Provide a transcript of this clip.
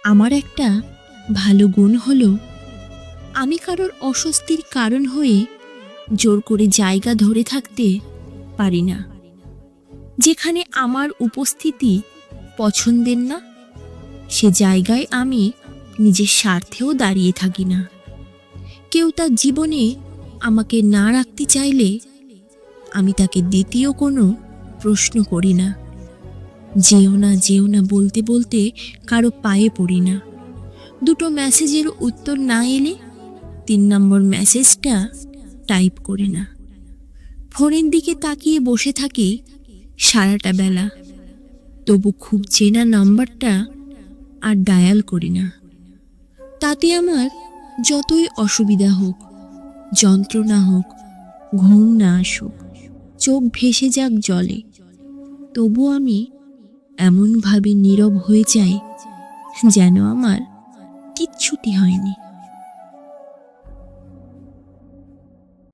আমার একটা ভালো গুণ হলো আমি কারোর অস্বস্তির কারণ হয়ে জোর করে জায়গা ধরে থাকতে পারি না। যেখানে আমার উপস্থিতি পছন্দের না, সে জায়গায় আমি নিজের স্বার্থেও দাঁড়িয়ে থাকি না। কেউ তার জীবনে আমাকে না রাখতে চাইলে আমি তাকে দ্বিতীয় কোনো প্রশ্ন করি না। যেও না বলতে বলতে কারো পায়ে পড়ি না। দুটো মেসেজের উত্তর না এলে 3 নম্বর মেসেজটা টাইপ করি না। ফোনের দিকে তাকিয়ে বসে থাকি সারাটা বেলা, তবু খুব চেনা নাম্বারটা আর ডায়াল করি না। তাতে আমার যতই অসুবিধা হোক, যন্ত্রণা হোক, ঘুম না আসুক, চোখ ভেসে যাক জলে, তবু আমি এমনভাবে নীরব হয়ে যাই যেন আমার কিচ্ছুটি হয়নি।